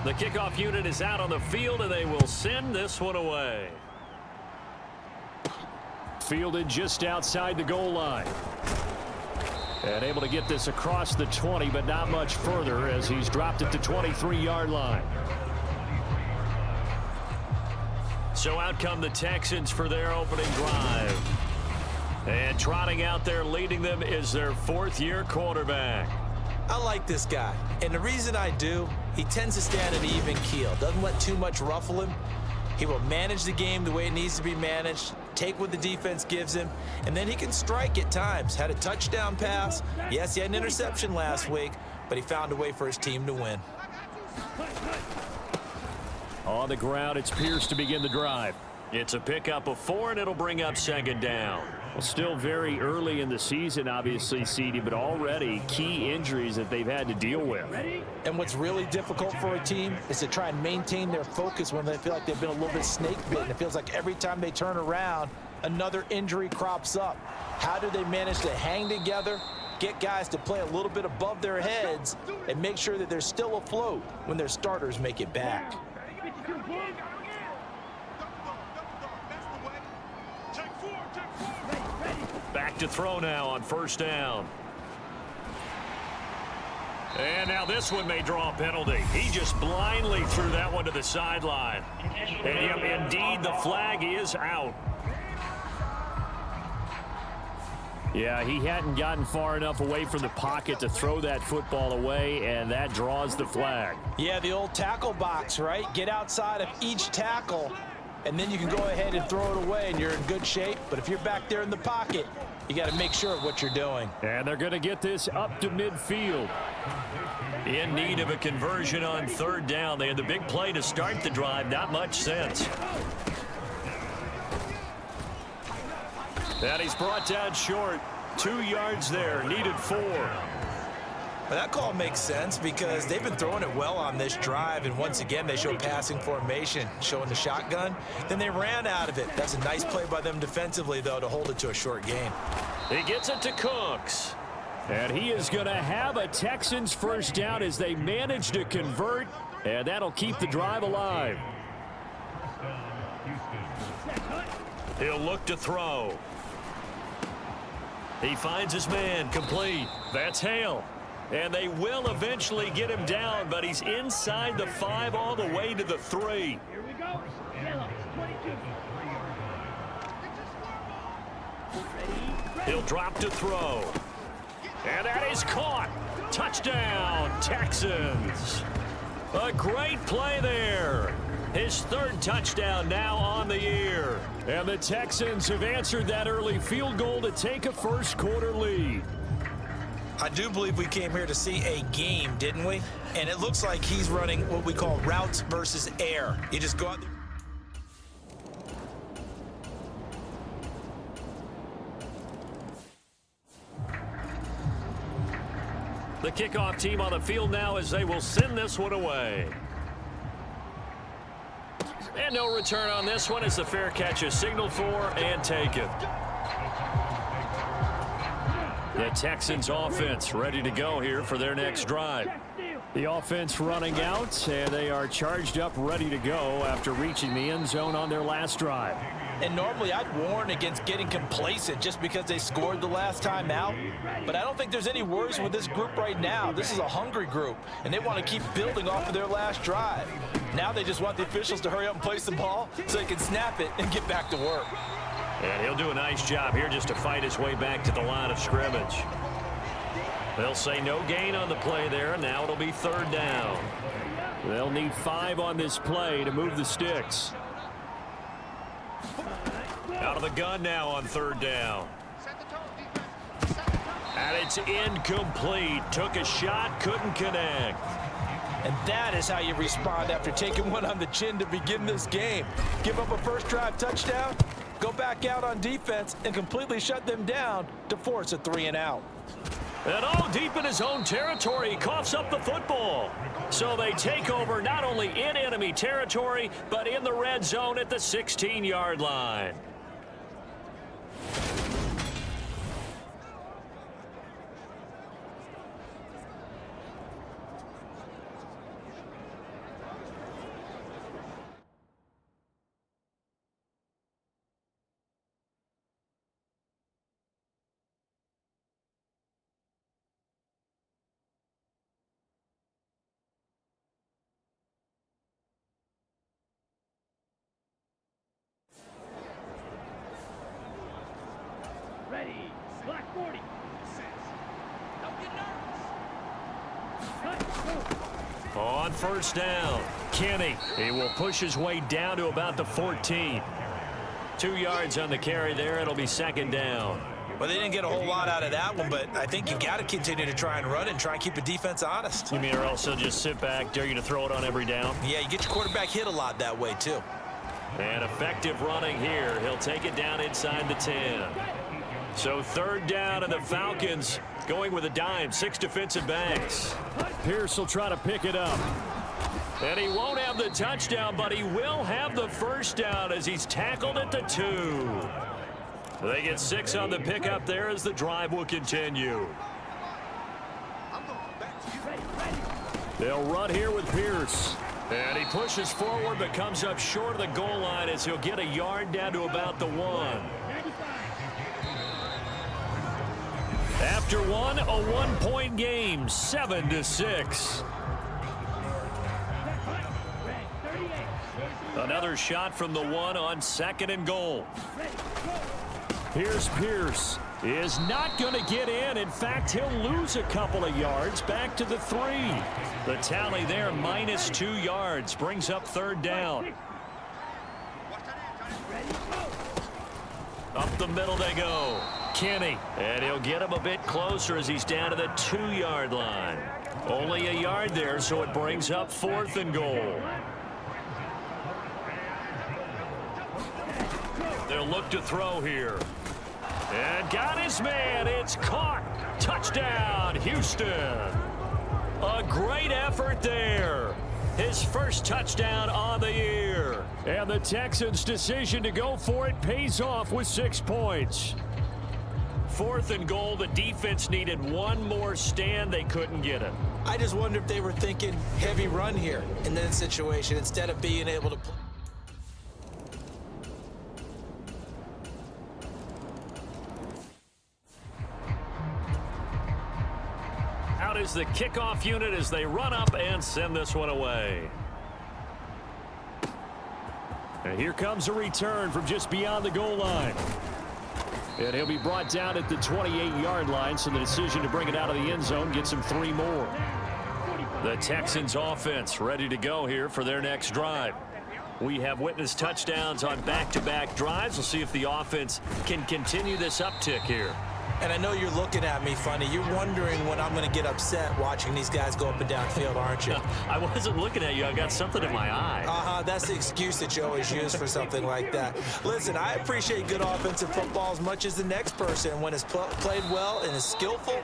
The kickoff unit is out on the field, and they will send this one away. Fielded just outside the goal line. And able to get this across the 20, but not much further as he's dropped at the 23-yard line. So out come the Texans for their opening drive. And trotting out there leading them is their fourth-year quarterback. I like this guy, and the reason I do, he tends to stand an even keel, doesn't let too much ruffle him. He will manage the game the way it needs to be managed, take what the defense gives him, and then he can strike at times. Had a touchdown pass. Yes, he had an interception last week, but he found a way for his team to win. On the ground, it's Pierce to begin the drive. It's a pickup of 4, and it'll bring up second down. Well, still very early in the season, obviously, CD, but already key injuries that they've had to deal with. And what's really difficult for a team is to try and maintain their focus when they feel like they've been a little bit snake bitten. It feels like every time they turn around, another injury crops up. How do they manage to hang together, get guys to play a little bit above their heads, and make sure that they're still afloat when their starters make it back? Back to throw now on first down. And now this one may draw a penalty. He just blindly threw that one to the sideline. And yep, indeed, the flag is out. Yeah, he hadn't gotten far enough away from the pocket to throw that football away, and that draws the flag. Yeah, the old tackle box, right? Get outside of each tackle, and then you can go ahead and throw it away, and you're in good shape. But if you're back there in the pocket, you got to make sure of what you're doing. And they're going to get this up to midfield. In need of a conversion on third down. They had the big play to start the drive. Not much sense. And he's brought down short. 2 yards there. Needed 4. Well, that call makes sense because they've been throwing it well on this drive, and once again they show passing formation, showing the shotgun. Then they ran out of it. That's a nice play by them defensively, though, to hold it to a short game. He gets it to Cooks. And he is going to have a Texans first down as they manage to convert, and that'll keep the drive alive. He'll look to throw. He finds his man, complete. That's Hale. And they will eventually get him down, but he's inside the 5 all the way to the 3. Here we go. 22. He'll drop to throw. And that is caught. Touchdown, Texans. A great play there. His 3rd touchdown now on the year. And the Texans have answered that early field goal to take a first quarter lead. I do believe we came here to see a game, didn't we? And it looks like he's running what we call routes versus air. You just go out there. The kickoff team on the field now as they will send this one away. And no return on this one as the fair catch is signaled for and taken. The Texans offense ready to go here for their next drive. The offense running out, and they are charged up ready to go after reaching the end zone on their last drive. And normally I'd warn against getting complacent just because they scored the last time out. But I don't think there's any worries with this group right now. This is a hungry group, and they want to keep building off of their last drive. Now they just want the officials to hurry up and place the ball so they can snap it and get back to work. And he'll do a nice job here just to fight his way back to the line of scrimmage. They'll say no gain on the play there, and now it'll be 3rd down. They'll need 5 on this play to move the sticks. Out of the gun now on 3rd down. And it's incomplete. Took a shot, couldn't connect. And that is how you respond after taking one on the chin to begin this game. Give up a first drive touchdown, go back out on defense, and completely shut them down to force a 3 and out. And all deep in his own territory, he coughs up the football. So they take over not only in enemy territory, but in the red zone at the 16-yard line. Ready. Black 40. Don't get nervous. Cut. Go. On first down, Kenny. He will push his way down to about the 14. 2 yards on the carry there. It'll be second down. Well, they didn't get a whole lot out of that one, but I think you got to continue to try and run and try and keep the defense honest. You mean or else he'll just sit back, dare you to throw it on every down? Yeah, you get your quarterback hit a lot that way, too. And effective running here. He'll take it down inside the 10. So third down, and the Falcons going with a dime. 6 defensive backs. Pierce will try to pick it up. And he won't have the touchdown, but he will have the first down as he's tackled at the 2. They get 6 on the pickup there as the drive will continue. They'll run here with Pierce. And he pushes forward but comes up short of the goal line as he'll get a yard down to about the 1. After one, a 1-point game, 7-6. Another shot from the 1 on 2nd and goal. Here's Pierce. Is not going to get in. In fact, he'll lose a couple of yards back to the 3. The tally there, -2 yards, brings up third down. Up the middle they go. Kenny, and he'll get him a bit closer as he's down to the 2-yard line. Only a yard there, so it brings up 4th and goal. They'll look to throw here. And got his man. It's caught. Touchdown, Houston. A great effort there. His first touchdown on the year. And the Texans' decision to go for it pays off with 6 points. 4th and goal. The defense needed one more stand. They couldn't get it. I just wonder if they were thinking heavy run here in that situation instead of being able to play. Out is the kickoff unit as they run up and send this one away. And here comes a return from just beyond the goal line. And he'll be brought down at the 28-yard line, so the decision to bring it out of the end zone gets him 3 more. The Texans offense ready to go here for their next drive. We have witnessed touchdowns on back-to-back drives. We'll see if the offense can continue this uptick here. And I know you're looking at me funny. You're wondering when I'm going to get upset watching these guys go up and down field, aren't you? I wasn't looking at you. I got something in my eye. That's the excuse that you always use for something like that. Listen, I appreciate good offensive football as much as the next person. When it's played well and is skillful,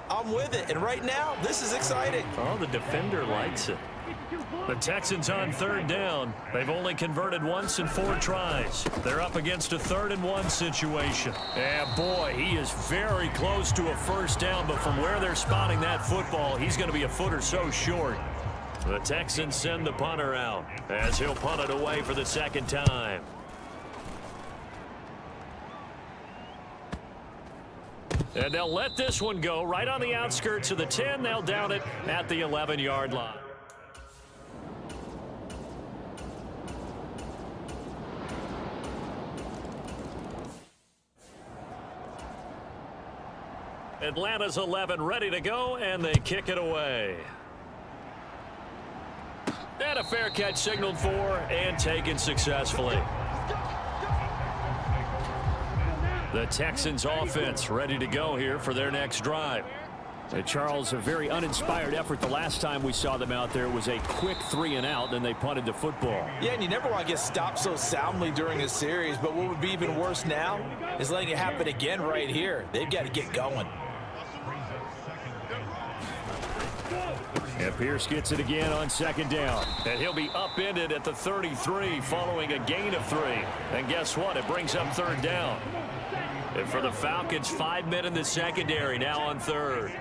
I'm with it. And right now, this is exciting. Oh, the defender likes it. The Texans on third down. They've only converted once in 4 tries. They're up against a 3rd and 1 situation. And boy, he is very close to a first down, but from where they're spotting that football, he's going to be a foot or so short. The Texans send the punter out as he'll punt it away for the 2nd time. And they'll let this one go right on the outskirts of the 10. They'll down it at the 11-yard line. Atlanta's 11 ready to go, and they kick it away. And a fair catch signaled for and taken successfully. The Texans offense ready to go here for their next drive. And Charles, a very uninspired effort the last time we saw them out there. It was a quick 3 and out, and they punted the football. Yeah, and you never want to get stopped so soundly during a series, but what would be even worse now is letting it happen again right here. They've got to get going. And Pierce gets it again on 2nd down. And he'll be upended at the 33 following a gain of 3. And guess what? It brings up 3rd down. And for the Falcons, 5 men in the secondary now on 3rd.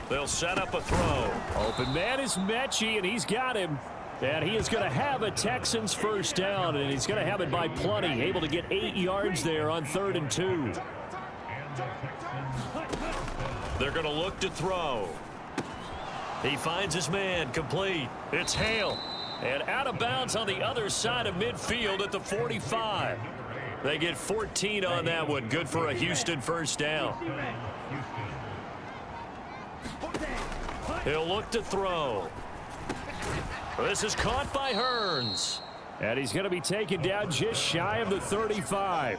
They'll set up a throw. Open man is Mechie, and he's got him. And he is going to have a Texans first down, and he's going to have it by plenty. Able to get 8 yards there on 3rd and 2. They're going to look to throw. He finds his man, complete. It's Hale. And out of bounds on the other side of midfield at the 45. They get 14 on that one. Good for a Houston first down. He'll look to throw. This is caught by Hearns. And he's going to be taken down just shy of the 35.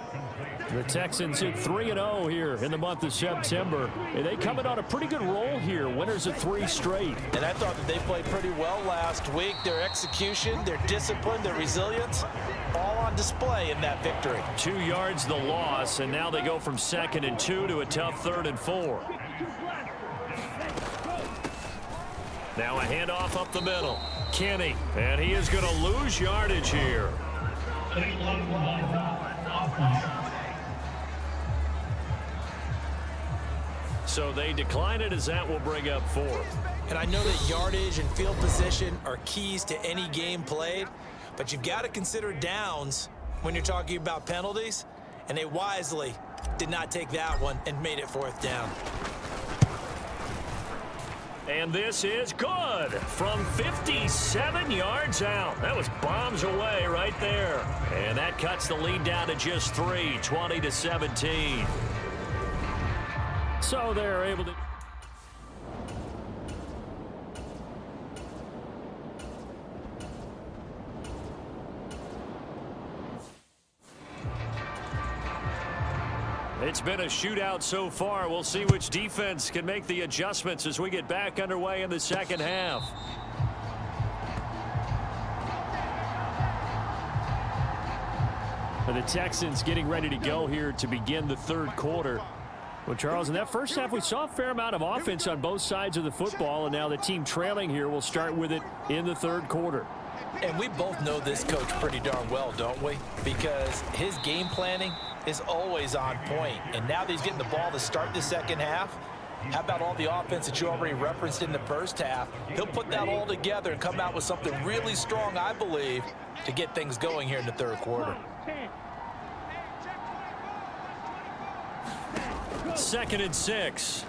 The Texans hit 3-0 here in the month of September. And they come in on a pretty good roll here. Winners of 3 straight. And I thought that they played pretty well last week. Their execution, their discipline, their resilience, all on display in that victory. 2 yards the loss, and now they go from 2nd and 2 to a tough 3rd and 4. Now a handoff up the middle. Kenny, and he is going to lose yardage here. So they decline it, as that will bring up 4th. And I know that yardage and field position are keys to any game played, but you've got to consider downs when you're talking about penalties, and they wisely did not take that one and made it 4th down. And this is good from 57 yards out. That was bombs away right there. And that cuts the lead down to just 3, 20-17. So they're able to... It's been a shootout so far. We'll see which defense can make the adjustments as we get back underway in the second half. The Texans getting ready to go here to begin the 3rd quarter. Well, Charles, in that first half, we saw a fair amount of offense on both sides of the football, and now the team trailing here will start with it in the 3rd quarter. And we both know this coach pretty darn well, don't we? Because his game planning is always on point. And now that he's getting the ball to start the second half, how about all the offense that you already referenced in the first half? He'll put that all together and come out with something really strong, I believe, to get things going here in the 3rd quarter. 2nd and 6.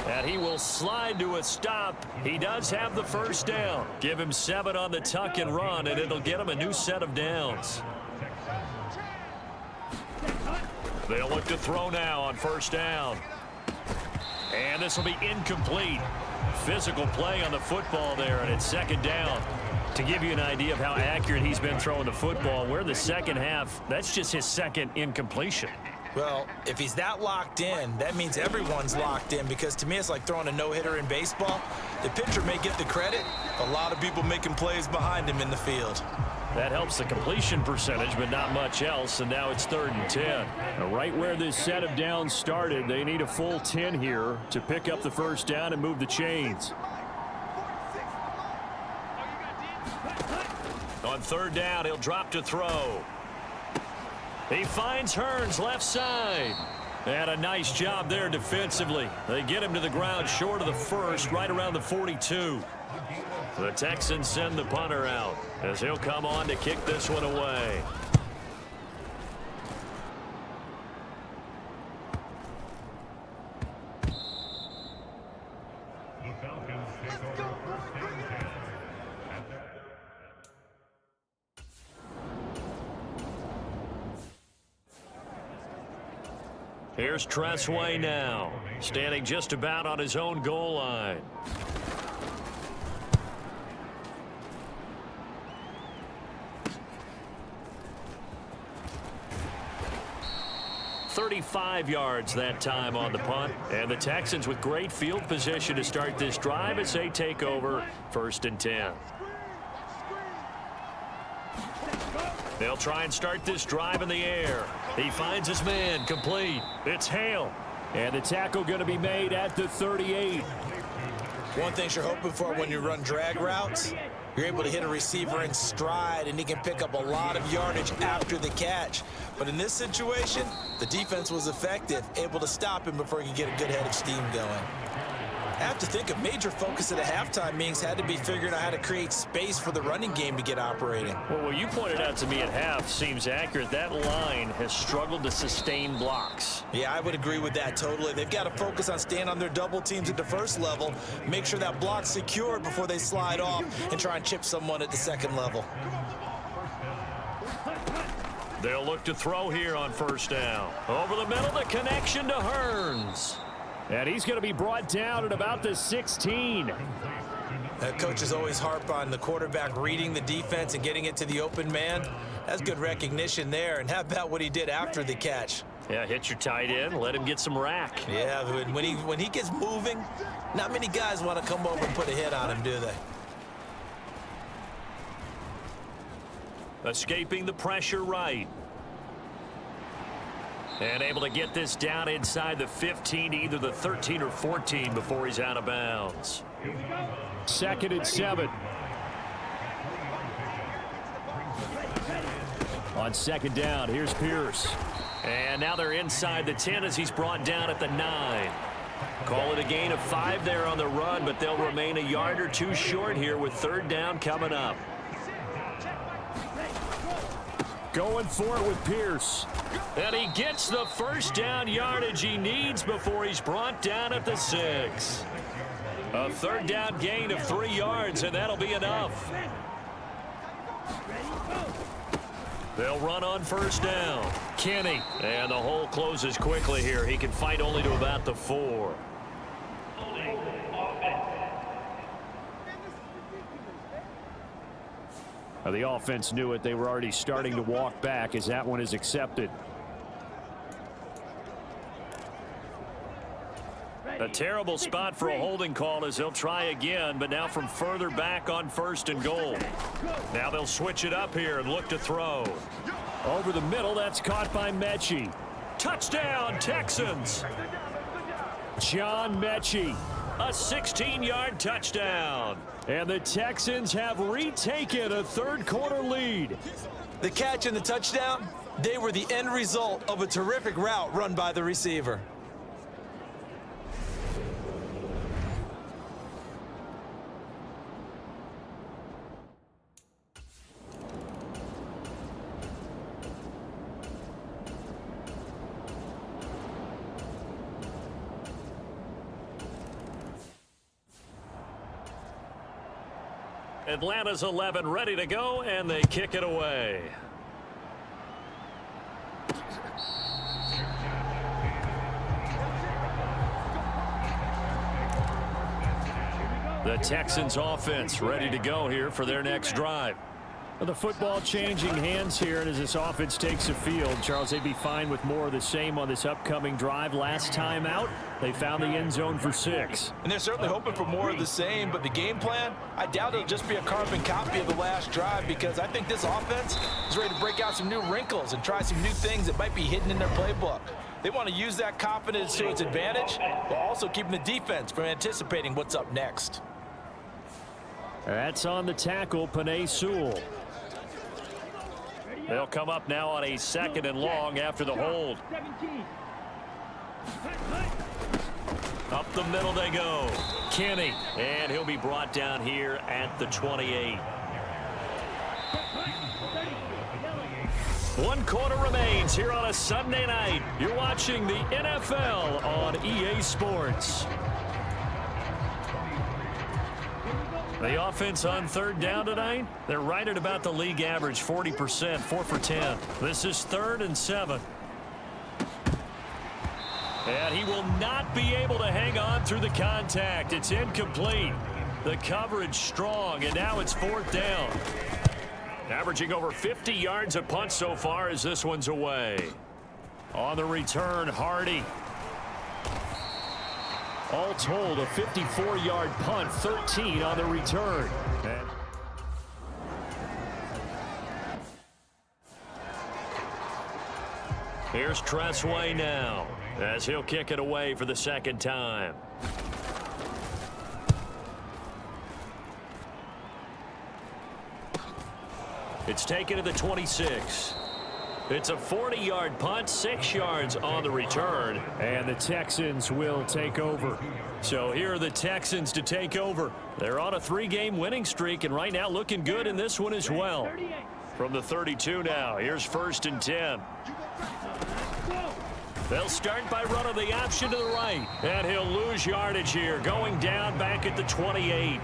And he will slide to a stop. He does have the first down. Give him 7 on the tuck and run, and it'll get him a new set of downs. They'll look to throw now on first down. And this will be incomplete. Physical play on the football there, and it's 2nd down. To give you an idea of how accurate he's been throwing the football, we're in the second half. That's just his 2nd incompletion. Well, if he's that locked in, that means everyone's locked in, because to me it's like throwing a no-hitter in baseball. The pitcher may get the credit, a lot of people making plays behind him in the field. That helps the completion percentage, but not much else, and now it's 3rd and 10. Right where this set of downs started, they need a full 10 here to pick up the first down and move the chains. On 3rd down, he'll drop to throw. He finds Hearns left side. And a nice job there defensively. They get him to the ground short of the 1st, right around the 42. The Texans send the punter out as he'll come on to kick this one away. Here's Tressway now, standing just about on his own goal line. "35 yards that time on the punt, and the Texans with great field position to start this drive as they take over 1st and 10. They'll try and start this drive in the air. He finds his man, complete. It's Hale. And the tackle going to be made at the 38. One thing you're hoping for when you run drag routes, you're able to hit a receiver in stride, and he can pick up a lot of yardage after the catch. But in this situation, the defense was effective, able to stop him before he could get a good head of steam going. I have to think a major focus at a halftime meetings had to be figuring out how to create space for the running game to get operating. Well, what you pointed out to me at half seems accurate. That line has struggled to sustain blocks. Yeah, I would agree with that totally. They've got to focus on staying on their double teams at the first level, make sure that block's secured before they slide off and try and chip someone at the second level. They'll look to throw here on first down. Over the middle, the connection to Hearns. And he's going to be brought down at about the 16. Coaches always harp on the quarterback reading the defense and getting it to the open man. That's good recognition there. And how about what he did after the catch? Yeah, hit your tight end, let him get some rack. Yeah, when he gets moving, not many guys want to come over and put a hit on him, do they? Escaping the pressure right. And able to get this down inside the 15, either the 13 or 14 before he's out of bounds. 2nd and 7. On 2nd down, here's Pierce. And now they're inside the 10 as he's brought down at the 9. Call it a gain of 5 there on the run, but they'll remain a yard or two short here with 3rd down coming up. Going for it with Pierce. And he gets the 1st down yardage he needs before he's brought down at the 6. A 3rd down gain of 3 yards, and that'll be enough. They'll run on 1st down. Kenny. And the hole closes quickly here. He can fight only to about the 4. The offense knew it. They were already starting to walk back as that one is accepted. A terrible spot for a holding call as they'll try again, but now from further back on 1st and goal. Now they'll switch it up here and look to throw. Over the middle, that's caught by Mechie. Touchdown, Texans! John Mechie, a 16-yard touchdown. And the Texans have retaken a 3rd quarter lead. The catch and the touchdown, they were the end result of a terrific route run by the receiver. Atlanta's 11 ready to go, and they kick it away. The Texans offense ready to go here for their next drive. The football changing hands here, and as this offense takes the field, Charles, they'd be fine with more of the same on this upcoming drive. Last time out, they found the end zone for 6. And they're certainly hoping for more of the same, but the game plan, I doubt it'll just be a carbon copy of the last drive, because I think this offense is ready to break out some new wrinkles and try some new things that might be hidden in their playbook. They want to use that confidence to its advantage, while also keeping the defense from anticipating what's up next. That's on the tackle, Penei Sewell. They'll come up now on a 2nd and long after the hold. Up the middle they go. Kenny. And he'll be brought down here at the 28. 1 quarter remains here on a Sunday night. You're watching the NFL on EA Sports. The offense on 3rd down tonight, they're right at about the league average, 40%, 4 for 10. This is 3rd and 7. And he will not be able to hang on through the contact. It's incomplete. The coverage strong, and now it's 4th down. Averaging over 50 yards a punt so far as this one's away. On the return, Hardy. All told, a 54-yard punt, 13 on the return. Here's Tressway now, as he'll kick it away for the 2nd time. It's taken to the 26. It's a 40-yard punt, 6 yards on the return, and the Texans will take over. So here are the Texans to take over. They're on a 3-game winning streak, and right now looking good in this one as well. From the 32 now, here's 1st and 10. They'll start by running the option to the right, and he'll lose yardage here, going down back at the 28.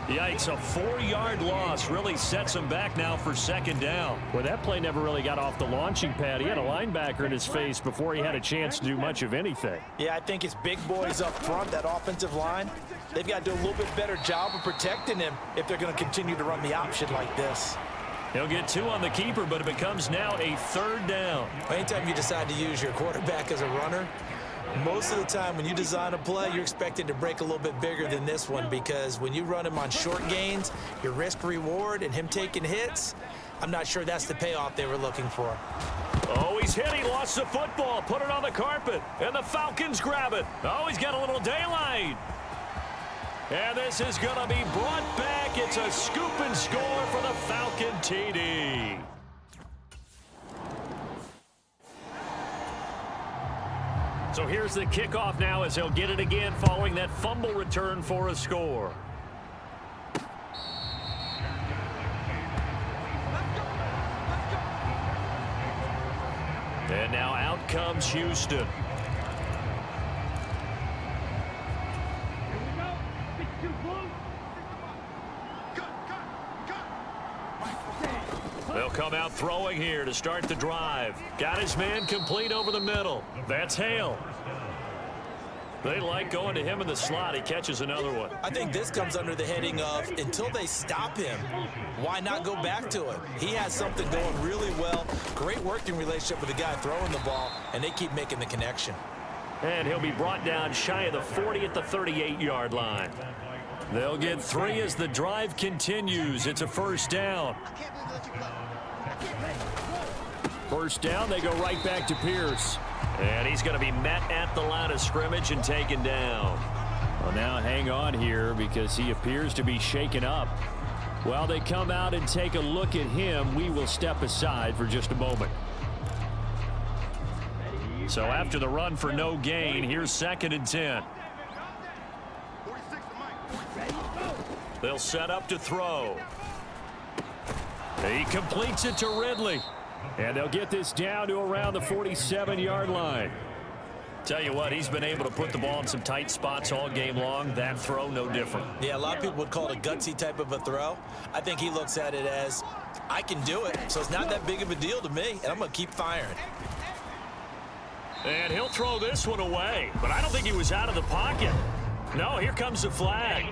Yikes, a 4-yard loss really sets him back now for second down. Well, that play never really got off the launching pad. He had a linebacker in his face before he had a chance to do much of anything. Yeah, I think it's big boys up front, that offensive line. They've got to do a little bit better job of protecting him if they're going to continue to run the option like this. He'll get 2 on the keeper, but it becomes now a 3rd down. Anytime you decide to use your quarterback as a runner, most of the time when you design a play, you're expected to break a little bit bigger than this one, because when you run him on short gains, your risk reward and him taking hits, I'm not sure that's the payoff they were looking for. Oh, he's hit. He lost the football. Put it on the carpet. And the Falcons grab it. Oh, he's got a little daylight. And this is going to be brought back. It's a scoop and score for the Falcon TD. So here's the kickoff now as he'll get it again following that fumble return for a score. And now out comes Houston. They'll come out throwing here to start the drive. Got his man complete over the middle. That's Hale. They like going to him in the slot. He catches another one. I think this comes under the heading of, until they stop him, why not go back to it? He has something going really well. Great working relationship with the guy throwing the ball, and they keep making the connection. And he'll be brought down shy of the 40 at the 38-yard line. They'll get 3 as the drive continues. It's a 1st down. First down, they go right back to Pierce. And he's going to be met at the line of scrimmage and taken down. Well, now hang on here because he appears to be shaken up. While they come out and take a look at him, we will step aside for just a moment. So after the run for no gain, here's 2nd and 10. They'll set up to throw. He completes it to Ridley. And they'll get this down to around the 47-yard line. Tell you what, he's been able to put the ball in some tight spots all game long. That throw, no different. Yeah, a lot of people would call it a gutsy type of a throw. I think he looks at it as, I can do it, so it's not that big of a deal to me, and I'm going to keep firing. And he'll throw this one away, but I don't think he was out of the pocket. No, here comes the flag.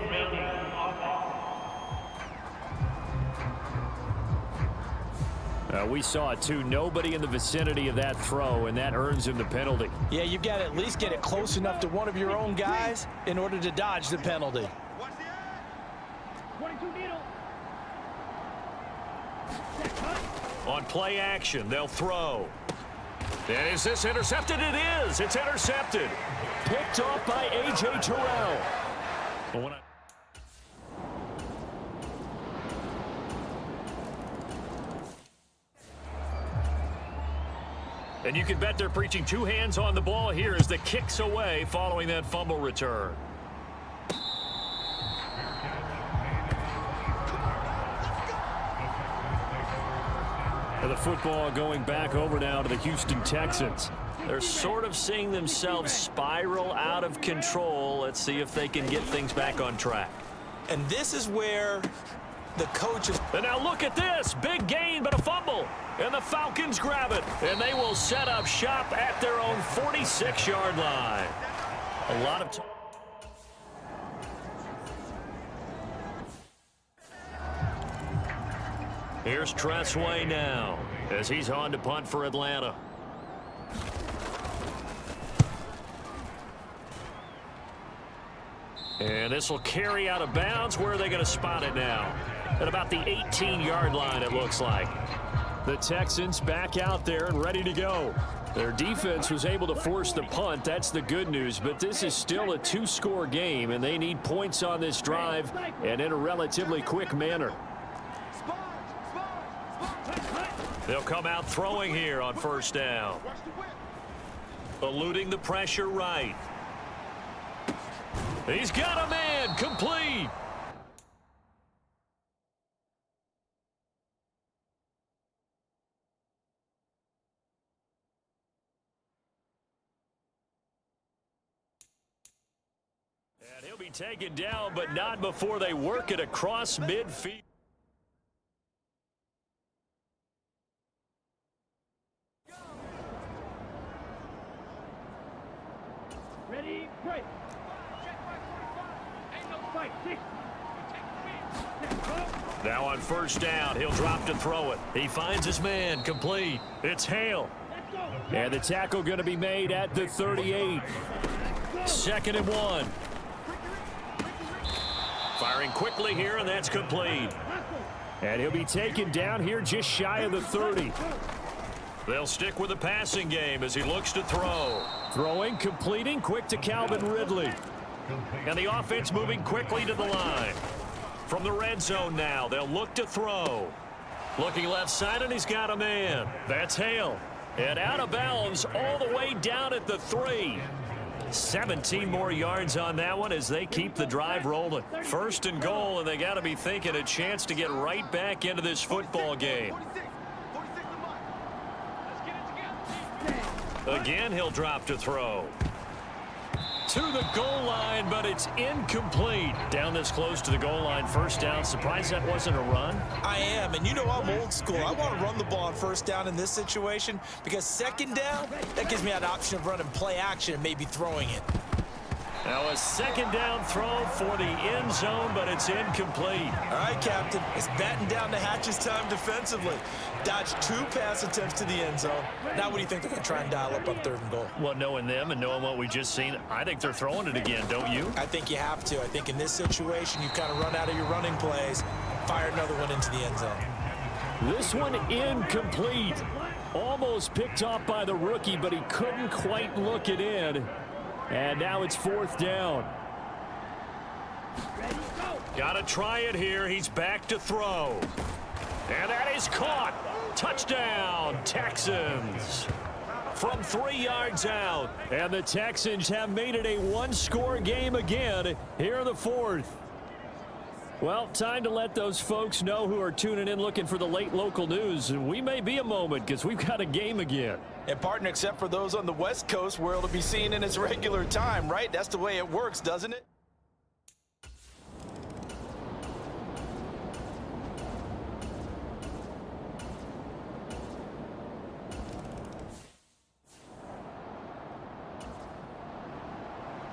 We saw it too. Nobody in the vicinity of that throw, and that earns him the penalty. Yeah, you've got to at least get it close enough to one of your own guys in order to dodge the penalty. 22 needle. On play action, they'll throw. And is this intercepted? It is. It's intercepted. Picked off by A.J. Terrell. And you can bet they're preaching 2 hands on the ball here as the kick's away following that fumble return. And the football going back over now to the Houston Texans. They're sort of seeing themselves spiral out of control. Let's see if they can get things back on track. And this is where the coaches... And now look at this. Big gain, but a fumble. And the Falcons grab it. And they will set up shop at their own 46-yard line. A lot of time. Here's Tressway now as he's on to punt for Atlanta. And this will carry out of bounds. Where are they going to spot it now? At about the 18-yard line, it looks like. The Texans back out there and ready to go. Their defense was able to force the punt. That's the good news. But this is still a 2-score game, and they need points on this drive and in a relatively quick manner. They'll come out throwing here on 1st down. Eluding the pressure right. He's got a man complete. And he'll He'll be taken down, but not before they work it across midfield. Ready, break. Ain't no fight. Now on first down, he'll drop to throw it. He finds his man, complete. It's Hale. And the tackle going to be made at the 38. 2nd and 1. Firing quickly here, and that's complete. And he'll be taken down here just shy of the 30. They'll stick with the passing game as he looks to throw. Throwing, completing, quick to Calvin Ridley. And the offense moving quickly to the line. From the red zone now, they'll look to throw. Looking left side, and he's got a man. That's Hale. And out of bounds all the way down at the 3. 17 more yards on that one as they keep the drive rolling. 1st and goal, and they got to be thinking a chance to get right back into this football game. Again, he'll drop to throw. To the goal line, but it's incomplete. Down this close to the goal line, 1st down. Surprised that wasn't a run? I am, and you know I'm old school. I want to run the ball on 1st down in this situation because 2nd down, that gives me an option of running play action and maybe throwing it. Now a 2nd down throw for the end zone, but it's incomplete. All right, Captain, it's batten down the hatches time defensively. Dodged 2 pass attempts to the end zone. Now what do you think they're going to try and dial up on 3rd and goal? Well, knowing them and knowing what we just seen, I think they're throwing it again, don't you? I think you have to. I think in this situation, you kind of run out of your running plays, fire another one into the end zone. This one incomplete. Almost picked off by the rookie, but he couldn't quite look it in. And now it's 4th down. Got to try it here. He's back to throw. And that is caught. Touchdown, Texans. From 3 yards out. And the Texans have made it a 1-score game again here in the 4th. Well, time to let those folks know who are tuning in looking for the late local news. We may be a moment because we've got a game again. And partner, except for those on the West Coast where it'll be seen in its regular time, right? That's the way it works, doesn't it?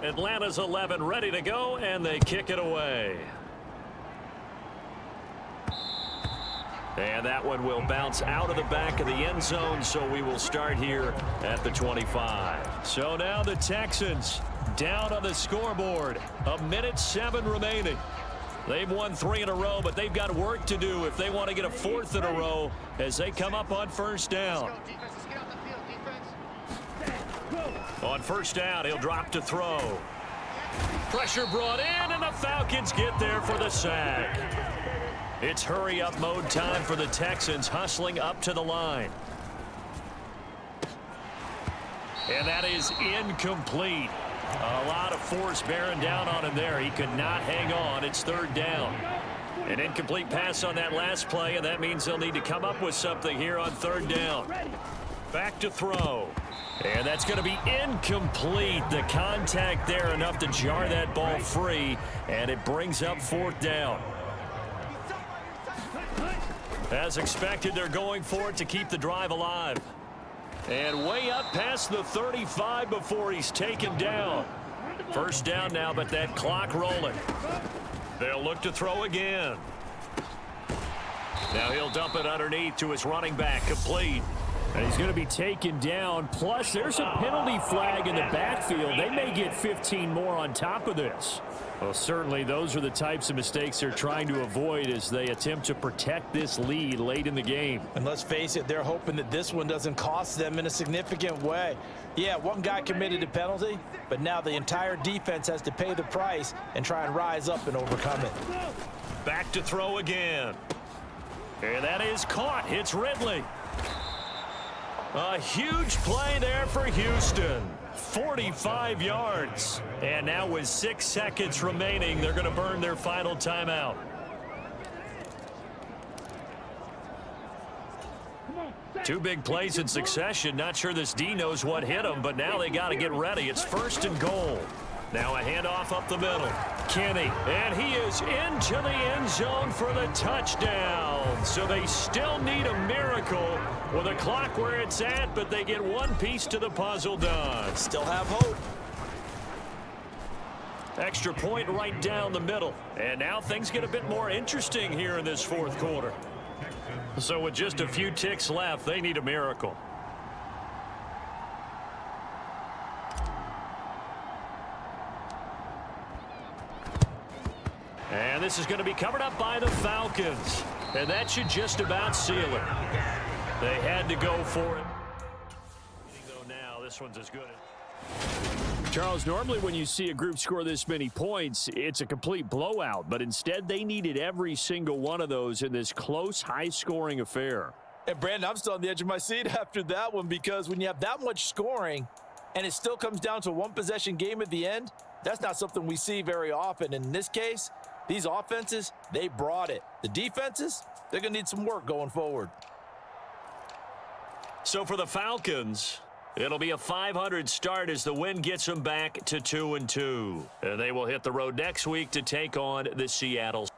Atlanta's 11 ready to go, and they kick it away. And that one will bounce out of the back of the end zone, so we will start here at the 25. So now the Texans down on the scoreboard. 1:07 remaining. They've won 3 in a row, but they've got work to do if they want to get a 4th in a row as they come up on 1st down. On 1st down, he'll drop to throw. Pressure brought in, and the Falcons get there for the sack. It's hurry-up mode time for the Texans, hustling up to the line. And that is incomplete. A lot of force bearing down on him there. He could not hang on. It's 3rd down. An incomplete pass on that last play, and that means they'll need to come up with something here on 3rd down. Back to throw. And that's going to be incomplete. The contact there enough to jar that ball free, and it brings up 4th down. As expected, they're going for it to keep the drive alive. And way up past the 35 before he's taken down. 1st down now, but that clock rolling. They'll look to throw again. Now he'll dump it underneath to his running back, complete. And he's going to be taken down. Plus, there's a penalty flag in the backfield. They may get 15 more on top of this. Well, certainly those are the types of mistakes they're trying to avoid as they attempt to protect this lead late in the game. And let's face it, they're hoping that this one doesn't cost them in a significant way. Yeah, one guy committed a penalty, but now the entire defense has to pay the price and try and rise up and overcome it. Back to throw again. And that is caught. It's Ridley. A huge play there for Houston. 45 yards. And now with 6 seconds remaining, they're going to burn their final timeout. Two big plays in succession. Not sure this D knows what hit him, but now they got to get ready. It's 1st and goal. Now a handoff up the middle. Kenny, and he is into the end zone for the touchdown. So they still need a miracle with a clock where it's at, but they get one piece to the puzzle done. Still have hope. Extra point right down the middle. And now things get a bit more interesting here in this fourth quarter. So with just a few ticks left, they need a miracle. And this is going to be covered up by the Falcons. And that should just about seal it. They had to go for it. Though now, this one's as good. Charles, normally when you see a group score this many points, it's a complete blowout. But instead, they needed every single one of those in this close, high-scoring affair. And, Brandon, I'm still on the edge of my seat after that one, because when you have that much scoring and it still comes down to a one-possession game at the end, that's not something we see very often. And in this case, these offenses, they brought it. The defenses, they're going to need some work going forward. So for the Falcons, it'll be a .500 start as the win gets them back to 2-2. And they will hit the road next week to take on the Seattle.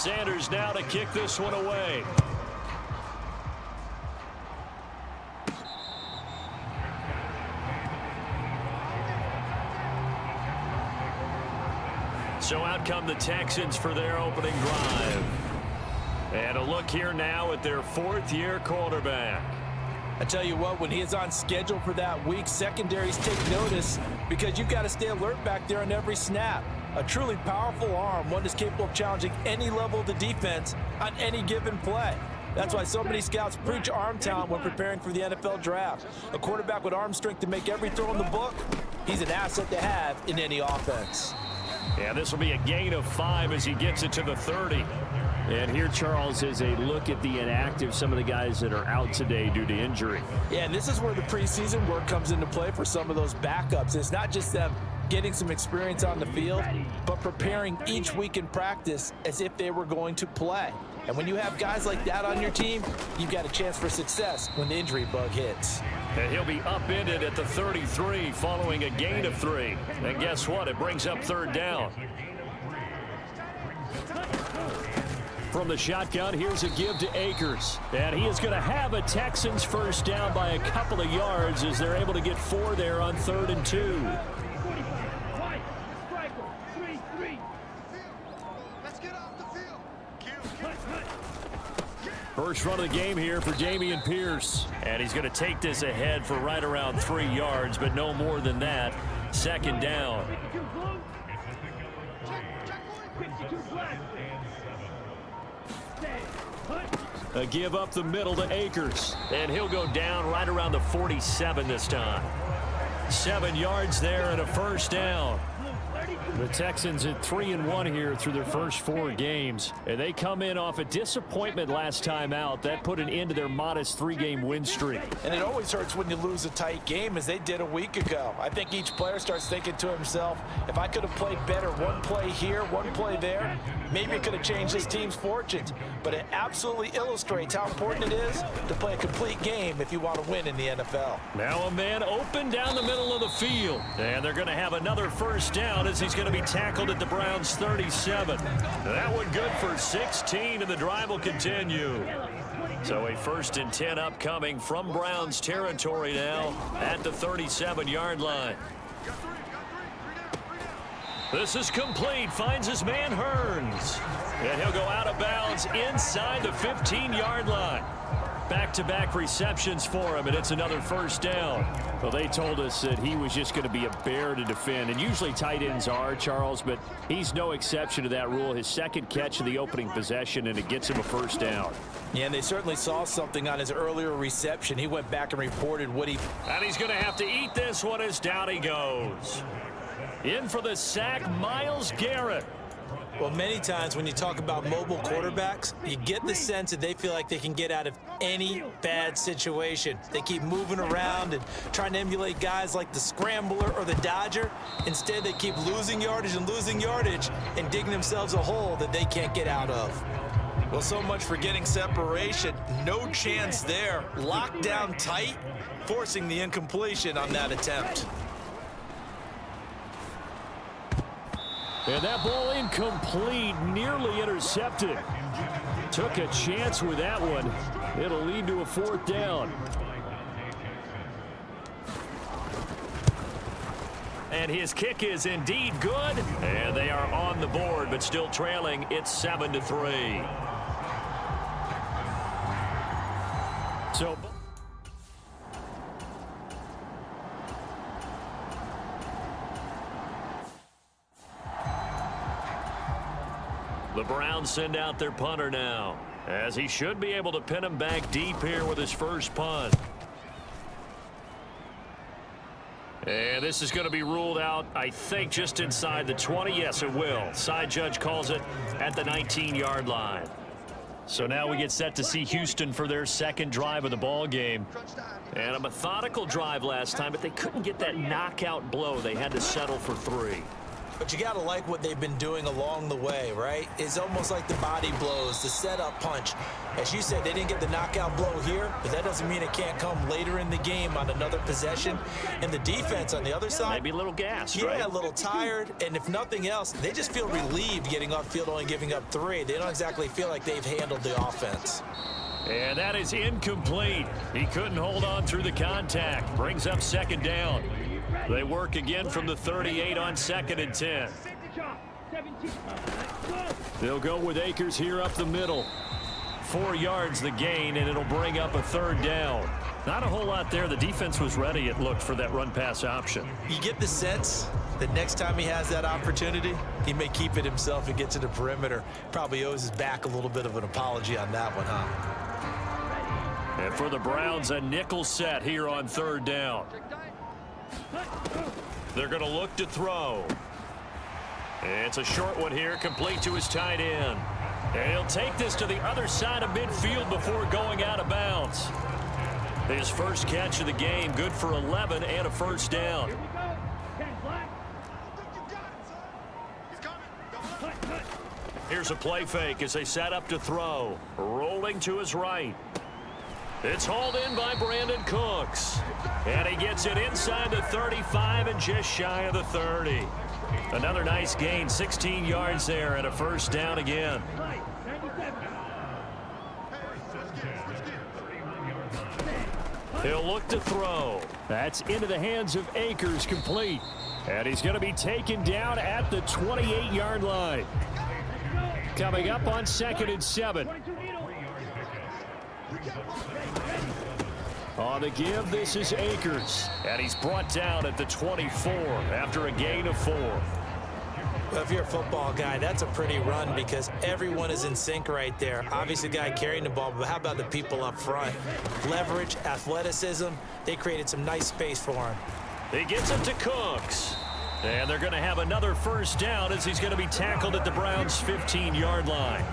Sanders now to kick this one away. So out come the Texans for their opening drive. And a look here now at their fourth-year quarterback. I tell you what, when he is on schedule for that week, secondaries take notice because you've got to stay alert back there on every snap. A truly powerful arm, one that's capable of challenging any level of the defense on any given play. That's why so many scouts preach arm talent when preparing for the NFL draft. A quarterback with arm strength to make every throw in the book, he's an asset to have in any offense. Yeah, this will be a gain of 5 as he gets it to the 30. And here, Charles, is a look at the inactive, some of the guys that are out today due to injury. Yeah, and this is where the preseason work comes into play for some of those backups. It's not just them getting some experience on the field, but preparing each week in practice as if they were going to play. And when you have guys like that on your team, you've got a chance for success when the injury bug hits. And he'll be upended at the 33 following a gain of 3. And guess what? It brings up third down. From the shotgun, here's a give to Akers. And he is going to have a Texans first down by a couple of yards as they're able to get 4 there on 3rd and 2. First run of the game here for Dameon Pierce. And he's going to take this ahead for right around 3 yards, but no more than that. 2nd down. A give up the middle to Akers. And he'll go down right around the 47 this time. 7 yards there and a first down. The Texans at 3-1 here through their first 4 games. And they come in off a disappointment last time out. That put an end to their modest 3-game win streak. And it always hurts when you lose a tight game, as they did a week ago. I think each player starts thinking to himself, if I could have played better one play here, one play there, maybe it could have changed this team's fortunes. But it absolutely illustrates how important it is to play a complete game if you want to win in the NFL. Now a man open down the middle of the field. And they're going to have another first down as he's going to be tackled at the Browns' 37. That one good for 16, and the drive will continue. So a 1st and 10 upcoming from Browns territory now at the 37-yard line. This is complete. Finds his man Hearns. And he'll go out of bounds inside the 15-yard line. Back-to-back receptions for him, and it's another first down. Well, they told us that he was just going to be a bear to defend, and usually tight ends are, Charles, but he's no exception to that rule. His 2nd catch of the opening possession, and it gets him a first down. Yeah, and they certainly saw something on his earlier reception. He went back and reported what he... And he's going to have to eat this one as down he goes. In for the sack, Myles Garrett. Well, many times when you talk about mobile quarterbacks, you get the sense that they feel like they can get out of any bad situation. They keep moving around and trying to emulate guys like the Scrambler or the Dodger. Instead, they keep losing yardage and digging themselves a hole that they can't get out of. Well, so much for getting separation. No chance there. Locked down tight, forcing the incompletion on that attempt. And that ball incomplete, nearly intercepted. Took a chance with that one. It'll lead to a 4th down. And his kick is indeed good. And they are on the board, but still trailing. It's 7-3. So... the Browns send out their punter now, as he should be able to pin him back deep here with his first punt. And this is going to be ruled out, I think, just inside the 20. Yes, it will. Side judge calls it at the 19-yard line. So now we get set to see Houston for their 2nd drive of the ball game. And a methodical drive last time, but they couldn't get that knockout blow. They had to settle for 3. But you got to like what they've been doing along the way, right? It's almost like the body blows, the setup punch. As you said, they didn't get the knockout blow here, but that doesn't mean it can't come later in the game on another possession. And the defense on the other side... maybe a little gassed, yeah, right? a little tired. And if nothing else, they just feel relieved getting off field, only giving up 3. They don't exactly feel like they've handled the offense. And that is incomplete. He couldn't hold on through the contact. Brings up 2nd down. They work again from the 38 on 2nd and 10. They'll go with Akers here up the middle. 4 yards the gain, and it'll bring up a 3rd down. Not a whole lot there. The defense was ready, it looked, for that run-pass option. You get the sense that next time he has that opportunity, he may keep it himself and get to the perimeter. Probably owes his back a little bit of an apology on that one, huh? And for the Browns, a nickel set here on 3rd down. They're going to look to throw. It's a short one here, complete to his tight end. And he'll take this to the other side of midfield before going out of bounds. His first catch of the game, good for 11 and a first down. Here we go. 10 black. Here's a play fake as they set up to throw. Rolling to his right. It's hauled in by Brandon Cooks. And he gets it inside the 35 and just shy of the 30. Another nice gain, 16 yards there and a first down again. Right. 97. He'll look to throw. That's into the hands of Akers, complete. And he's going to be taken down at the 28-yard line. Coming up on 2nd and 7. 22 needle. On the give, this is Akers. And he's brought down at the 24 after a gain of 4. Well, if you're a football guy, that's a pretty run because everyone is in sync right there. Obviously, the guy carrying the ball, but how about the people up front? Leverage, athleticism, they created some nice space for him. He gets it to Cooks. And they're going to have another first down as he's going to be tackled at the Browns' 15-yard line.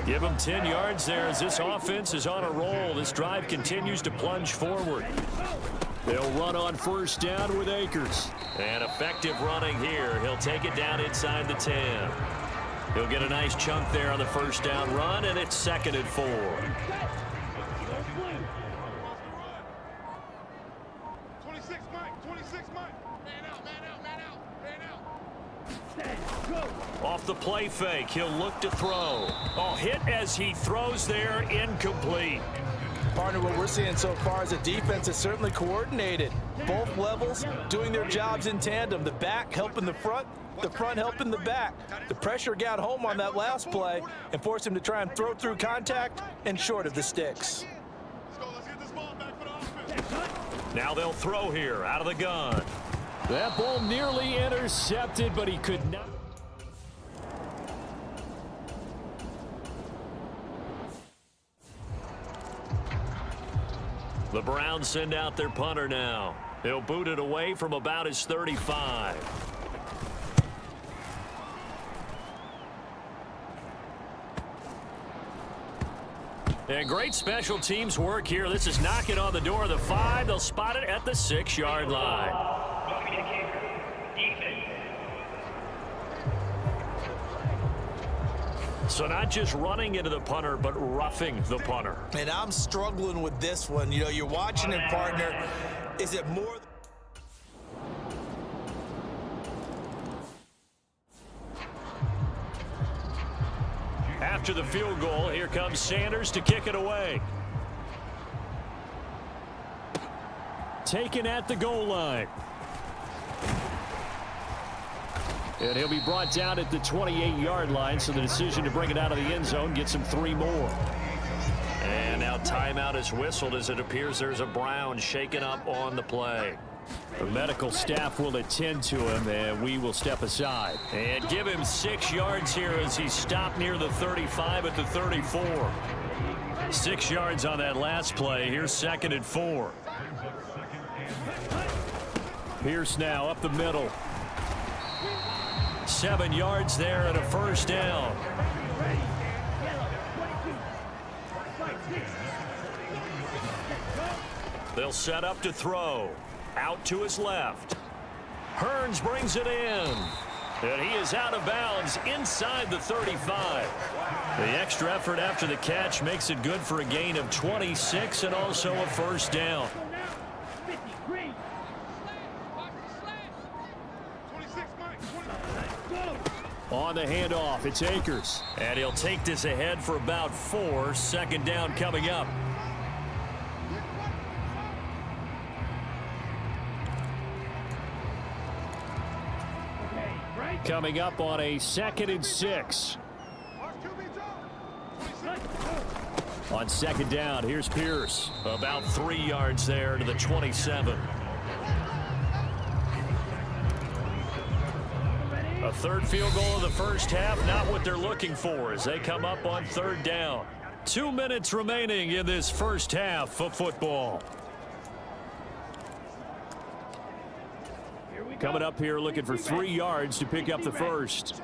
Give him 10 yards there as this offense is on a roll. This drive continues to plunge forward. They'll run on first down with Akers. And effective running here. He'll take it down inside the 10. He'll get a nice chunk there on the first down run, and it's 2nd and 4. 26 Mike, 26 Mike. Man out, man out, man out, man out. Off the play fake, he'll look to throw. Oh, hit as he throws there, incomplete. Partner, what we're seeing so far is a defense is certainly coordinated. Both levels doing their jobs in tandem. The back helping the front helping the back. The pressure got home on that last play and forced him to try and throw through contact and short of the sticks. Let's go, let's get this ball back for the offense. Now they'll throw here out of the gun. That ball nearly intercepted, but he could not. The Browns send out their punter now. They'll boot it away from about his 35. And great special teams work here. This is knocking on the door of the 5. They'll spot it at the 6-yard line. So not just running into the punter, but roughing the punter. And I'm struggling with this one. You know, you're watching it, partner. Is it more... After the field goal, here comes Sanders to kick it away. Taken at the goal line. And he'll be brought down at the 28-yard line, so the decision to bring it out of the end zone gets him 3 more. And now timeout is whistled as it appears there's a Brown shaken up on the play. The medical staff will attend to him, and we will step aside. And give him 6 yards here as he's stopped near the 35 at the 34. 6 yards on that last play. Here's 2nd and 4. Pierce now up the middle. 7 yards there and a first down. They'll set up to throw. Out to his left. Hearns brings it in. And he is out of bounds inside the 35. The extra effort after the catch makes it good for a gain of 26 and also a first down. 53. 26 Mike, 26. On the handoff, it's Akers. And he'll take this ahead for about 4. 2nd down coming up. Coming up on a 2nd and 6. On 2nd down, here's Pierce. About 3 yards there to the 27. A third field goal of the first half, not what they're looking for as they come up on 3rd down. 2 minutes remaining in this first half of football. Coming up here looking for 3 yards to pick up the first.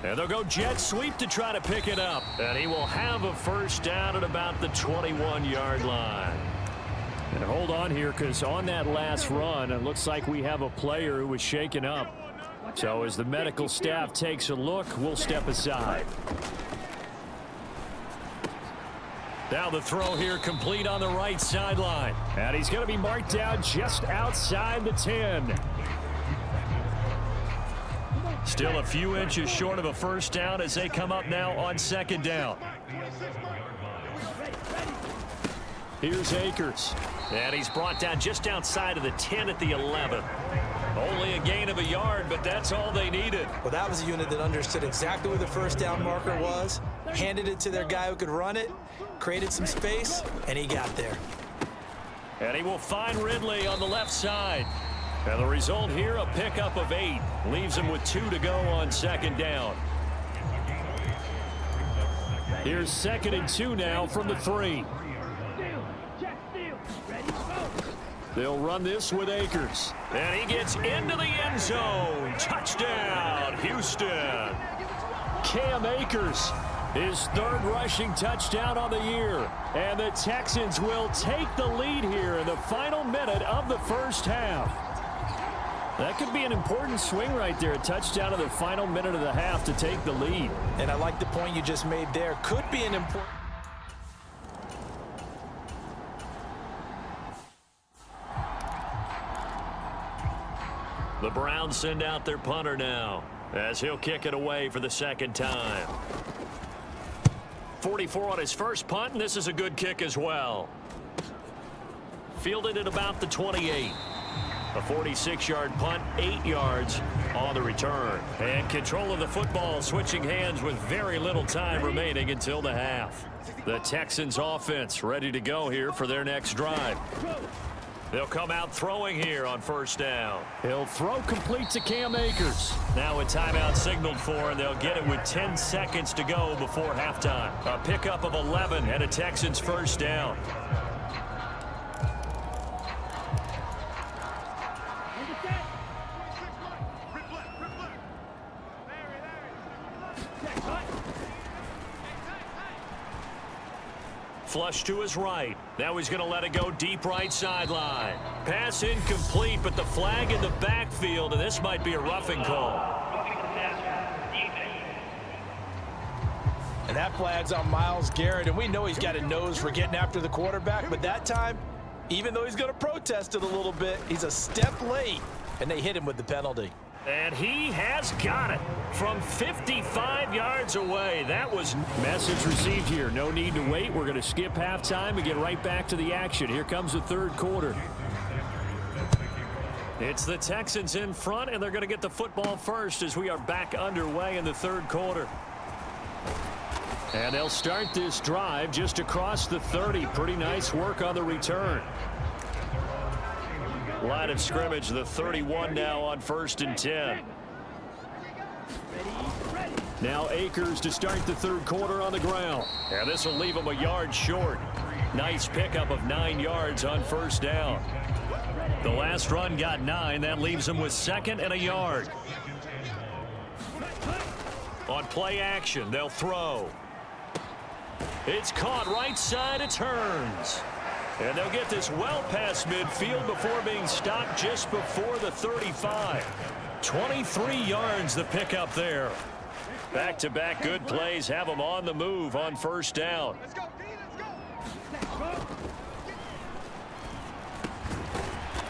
And they'll go jet sweep to try to pick it up. And he will have a first down at about the 21-yard line. And hold on here, because on that last run, it looks like we have a player who was shaken up. So as the medical staff takes a look, we'll step aside. Now the throw here complete on the right sideline. And he's going to be marked down just outside the 10. Still a few inches short of a first down as they come up now on second down. Here's Akers. And he's brought down just outside of the 10 at the 11. Only a gain of a yard, but that's all they needed. Well, that was a unit that understood exactly where the first down marker was, handed it to their guy who could run it, created some space, and he got there. And he will find Ridley on the left side. And the result here, a pickup of 8. Leaves him with 2 to go on second down. Here's 2nd and 2 now from the 3. They'll run this with Akers. And he gets into the end zone. Touchdown, Houston. Cam Akers, his 3rd rushing touchdown on the year. And the Texans will take the lead here in the final minute of the first half. That could be an important swing right there. A touchdown in the final minute of the half to take the lead. And I like the point you just made there. Could be an important... The Browns send out their punter now as he'll kick it away for the second time. 44 on his first punt, and this is a good kick as well. Fielded at about the 28. A 46-yard punt, 8 yards on the return. And control of the football switching hands with very little time remaining until the half. The Texans offense ready to go here for their next drive. They'll come out throwing here on first down. He'll throw complete to Cam Akers. Now a timeout signaled for, and they'll get it with 10 seconds to go before halftime. A pickup of 11 and a Texans first down. Flush to his right. Now he's going to let it go deep right sideline. Pass incomplete, but the flag in the backfield, and this might be a roughing call. And that flag's on Myles Garrett, and we know he's got a nose for getting after the quarterback, but that time, even though he's going to protest it a little bit, he's a step late, and they hit him with the penalty. And he has got it from 55 yards away. That was... Message received here. No need to wait. We're going to skip halftime and get right back to the action. Here comes the third quarter. It's the Texans in front, and they're going to get the football first as we are back underway in the third quarter. And they'll start this drive just across the 30. Pretty nice work on the return. Line of scrimmage, the 31 now on 1st and 10. Now Akers to start the third quarter on the ground. And this will leave him a yard short. Nice pickup of 9 yards on first down. The last run got 9. That leaves him with 2nd and a yard. On play action, they'll throw. It's caught right side, it turns. And they'll get this well past midfield before being stopped just before the 35. 23 yards the pickup there. Back-to-back good plays have them on the move on first down. Let's go, D, let's go.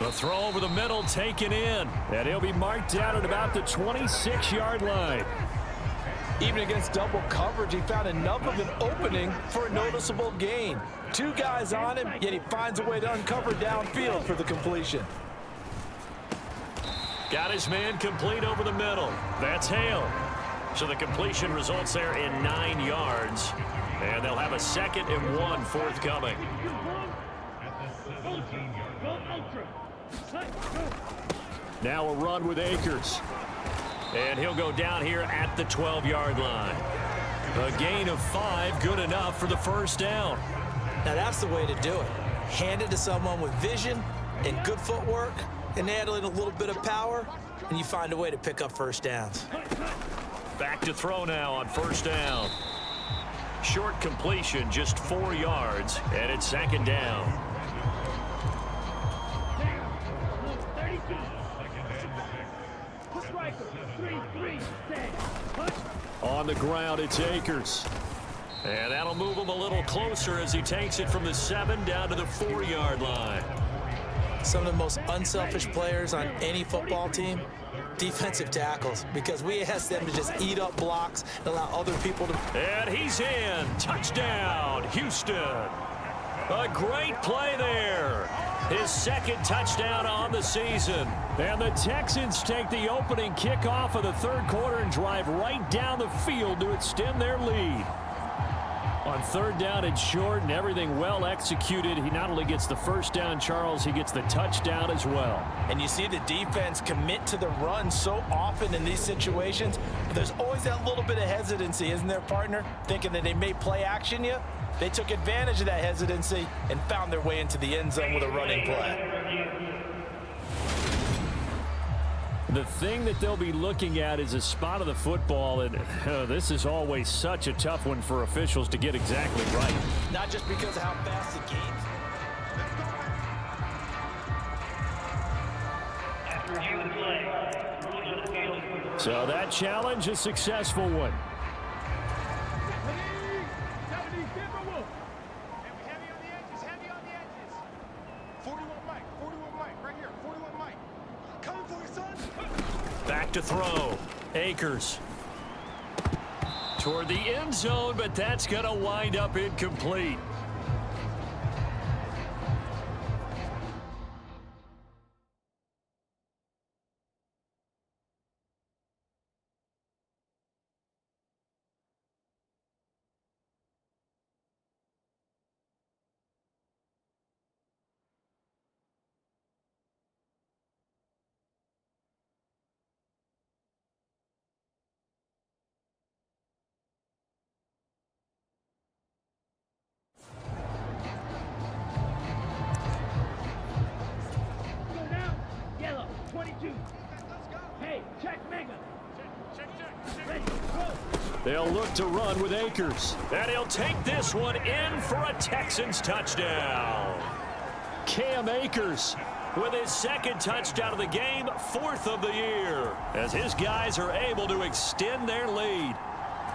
The throw over the middle taken in. And he'll be marked down at about the 26-yard line. Even against double coverage, he found enough of an opening for a noticeable gain. 2 guys on him, yet he finds a way to uncover downfield for the completion. Got his man complete over the middle. That's Hale. So the completion results there in 9 yards. And they'll have a 2nd and 1 forthcoming. Now a run with Akers. And he'll go down here at the 12-yard line. A gain of 5, good enough for the first down. Now that's the way to do it. Hand it to someone with vision and good footwork, and add in a little bit of power, and you find a way to pick up first downs. Back to throw now on first down. Short completion, just 4 yards, and it's second down. On the ground, it's Akers. And that'll move him a little closer as he takes it from the 7 down to the 4-yard line. Some of the most unselfish players on any football team, defensive tackles, because we ask them to just eat up blocks and allow other people to. And he's in. Touchdown, Houston. A great play there. His second touchdown on the season. And the Texans take the opening kickoff of the third quarter and drive right down the field to extend their lead. On third down and short and everything well executed, he not only gets the first down, Charles, he gets the touchdown as well. And you see the defense commit to the run so often in these situations, but there's always that little bit of hesitancy, isn't there, partner? Thinking that they may play action you. They took advantage of that hesitancy and found their way into the end zone with a running play. The thing that they'll be looking at is a spot of the football, and this is always such a tough one for officials to get exactly right. Not just because of how fast the game's. So that challenge, a successful one. Heavy on the edges. 41 Mike, right here, 41 Mike. Coming for you, son. Back to throw. Akers. Toward the end zone, but that's going to wind up incomplete. They'll look to run with Akers. And he'll take this one in for a Texans touchdown. Cam Akers With his second touchdown of the game, 4th of the year, as his guys are able to extend their lead.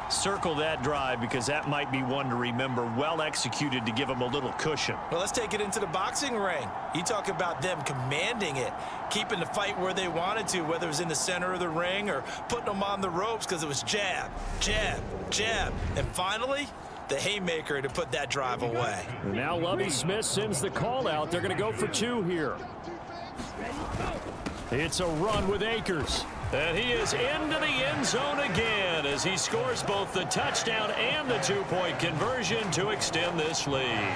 Circle that drive because that might be one to remember. Well executed to give them a little cushion. Well, let's take it into the boxing ring. You talk about them commanding it, keeping the fight where they wanted to, whether it was in the center of the ring or putting them on the ropes because it was jab, jab, jab. And finally, the haymaker to put that drive away. And now Lovie Smith sends the call out. They're going to go for 2 here. It's a run with Akers. And he is into the end zone again as he scores both the touchdown and the 2-point conversion to extend this lead.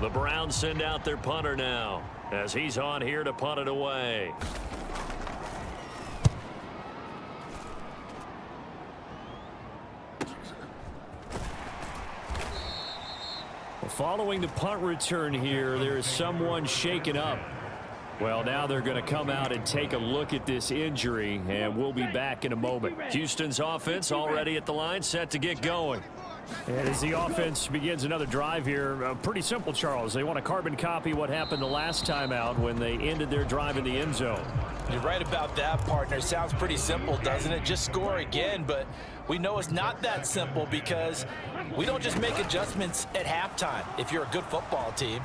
The Browns send out their punter now as he's on here to punt it away. Following the punt return here, there is someone shaken up. Well, now they're going to come out and take a look at this injury, and we'll be back in a moment. Houston's offense already at the line, set to get going. And as the offense begins another drive here, pretty simple, Charles. They want to carbon copy what happened the last time out when they ended their drive in the end zone. You're right about that, partner. Sounds pretty simple, doesn't it? Just score again, but we know it's not that simple because we don't just make adjustments at halftime if you're a good football team.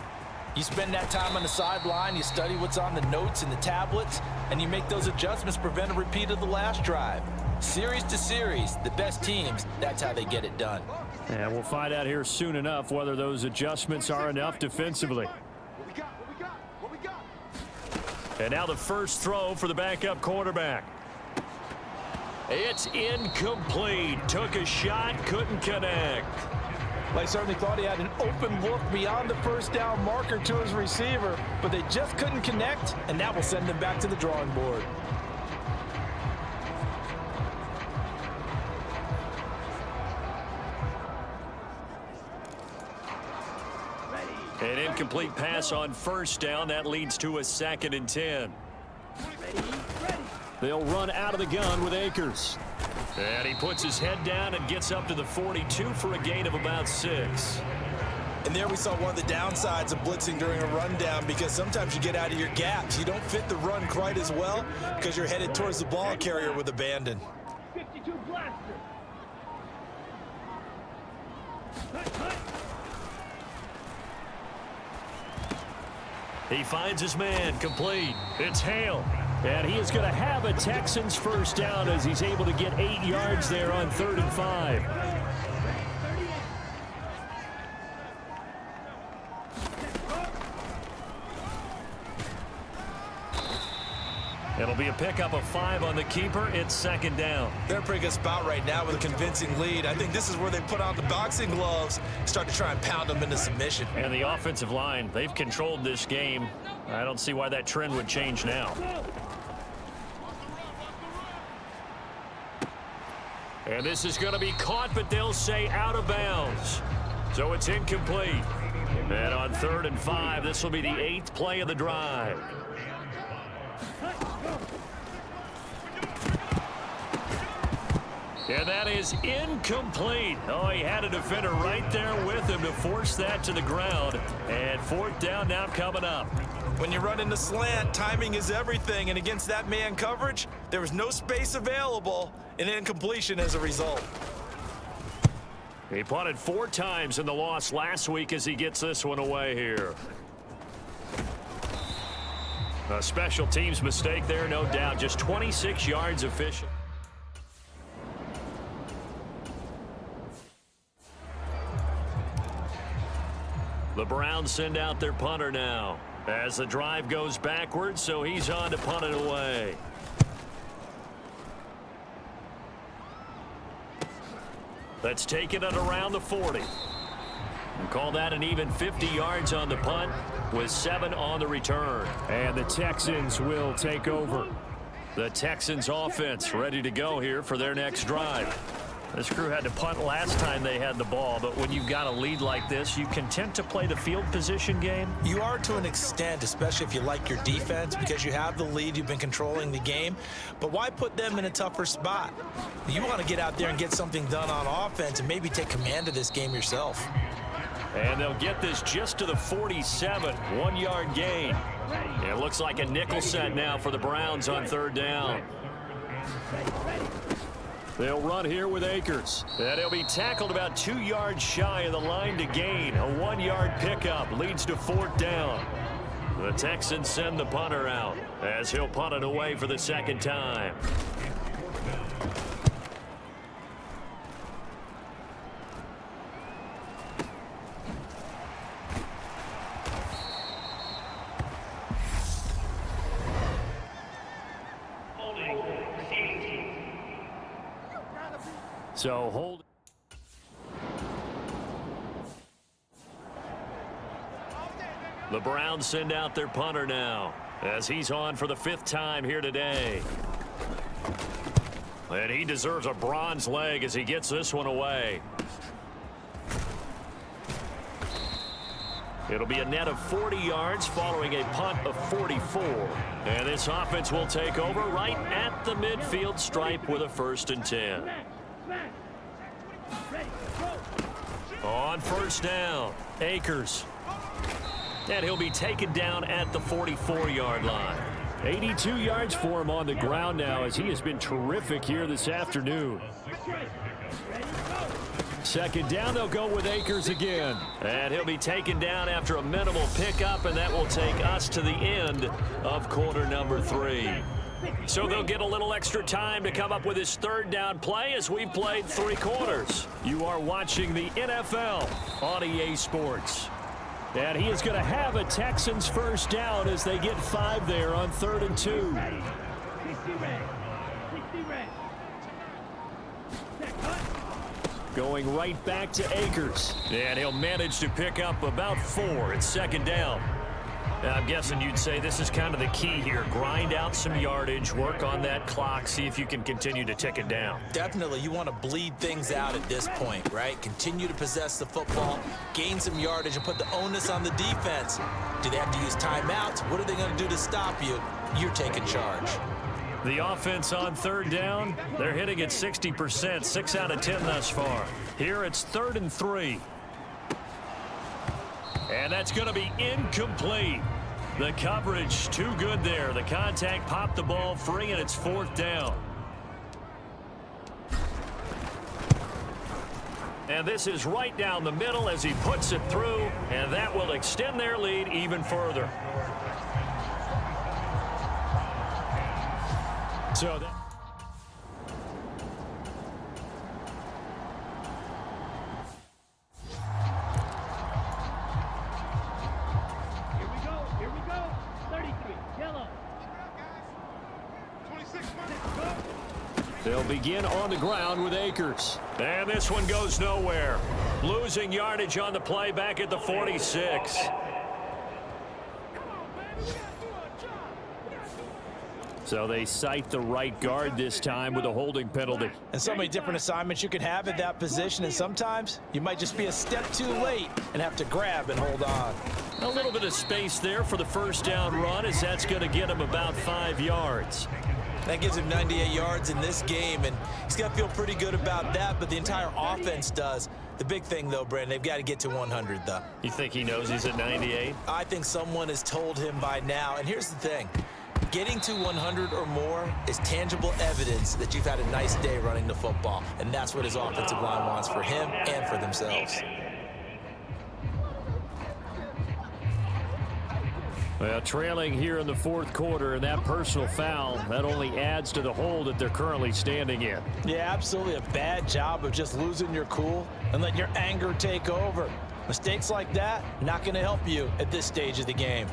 You spend that time on the sideline, you study what's on the notes and the tablets, and you make those adjustments, prevent a repeat of the last drive. Series to series, the best teams, that's how they get it done. And we'll find out here soon enough whether those adjustments are enough defensively. What we got? And now the first throw for the backup quarterback. It's incomplete. Took a shot, couldn't connect. They certainly thought he had an open look beyond the first down marker to his receiver, but they just couldn't connect, and that will send them back to the drawing board. An incomplete pass on first down. That leads to a 2nd and 10. They'll run out of the gun with Akers. And he puts his head down and gets up to the 42 for a gain of about 6. And there we saw one of the downsides of blitzing during a rundown, because sometimes you get out of your gaps. You don't fit the run quite as well because you're headed towards the ball carrier with abandon. 52 blaster. He finds his man, complete. It's Hale. And he is going to have a Texans first down as he's able to get 8 yards there on 3rd and 5. It'll be a pickup of 5 on the keeper. It's 2nd down. They're in a pretty good spot right now with a convincing lead. I think this is where they put on the boxing gloves, start to try and pound them into submission. And the offensive line, they've controlled this game. I don't see why that trend would change now. And this is going to be caught, but they'll say out of bounds. So it's incomplete. And on 3rd and 5, this will be the 8th play of the drive. And that is incomplete. Oh, he had a defender right there with him to force that to the ground. And 4th down now coming up. When you run into slant, timing is everything. And against that man coverage, there was no space available, and incompletion as a result. He punted 4 times in the loss last week as he gets this one away here. A special teams mistake there, no doubt. Just 26 yards official. The Browns send out their punter now as the drive goes backwards, so he's on to punt it away. Let's take it at around the 40. And call that an even 50 yards on the punt with 7 on the return. And the Texans will take over. The Texans offense ready to go here for their next drive. This crew had to punt last time they had the ball, but when you've got a lead like this, you content to play the field position game? You are to an extent, especially if you like your defense, because you have the lead, you've been controlling the game. But why put them in a tougher spot? You want to get out there and get something done on offense and maybe take command of this game yourself. And they'll get this just to the 47, 1-yard gain. It looks like a nickel set now for the Browns on 3rd down. They'll run here with Akers. And he'll be tackled about 2 yards shy of the line to gain. A 1-yard pickup leads to 4th down. The Texans send the punter out as he'll punt it away for the 2nd time. So hold. The Browns send out their punter now as he's on for the 5th time here today. And he deserves a bronze leg as he gets this one away. It'll be a net of 40 yards following a punt of 44. And this offense will take over right at the midfield stripe with a 1st and 10. On 1st down, Akers. And he'll be taken down at the 44-yard line. 82 yards for him on the ground now as he has been terrific here this afternoon. 2nd down, they'll go with Akers again. And he'll be taken down after a minimal pickup, and that will take us to the end of quarter number 3. So they'll get a little extra time to come up with his 3rd down play as we've played 3 quarters. You are watching the NFL on EA Sports. And he is going to have a Texans first down as they get 5 there on 3rd and 2. Going right back to Akers. And he'll manage to pick up about 4 at 2nd down. I'm guessing you'd say this is kind of the key here. Grind out some yardage, work on that clock, see if you can continue to tick it down. Definitely, you want to bleed things out at this point, right? Continue to possess the football, gain some yardage, and put the onus on the defense. Do they have to use timeouts? What are they going to do to stop you? You're taking charge. The offense on third down, they're hitting at 60%, 6 out of 10 thus far. Here it's 3rd and 3. And that's going to be incomplete. The coverage too good there. The contact popped the ball free, and it's 4th down. And this is right down the middle as he puts it through, and that will extend their lead even further. So that Here we go. 33, yellow. 26, they'll begin on the ground with Akers. And this one goes nowhere. Losing yardage on the play back at the 46. So they cite the right guard this time with a holding penalty. And so many different assignments you can have at that position, and sometimes you might just be a step too late and have to grab and hold on. A little bit of space there for the first down run, as that's going to get him about 5 yards. That gives him 98 yards in this game, and he's got to feel pretty good about that, but the entire offense does. The big thing, though, Brandon, they've got to get to 100, though. You think he knows he's at 98? I think someone has told him by now, and here's the thing. Getting to 100 or more is tangible evidence that you've had a nice day running the football, and that's what his offensive line wants for him and for themselves. Well, trailing here in the 4th quarter, and that personal foul, that only adds to the hole that they're currently standing in. Yeah, absolutely a bad job of just losing your cool and letting your anger take over. Mistakes like that, not going to help you at this stage of the game.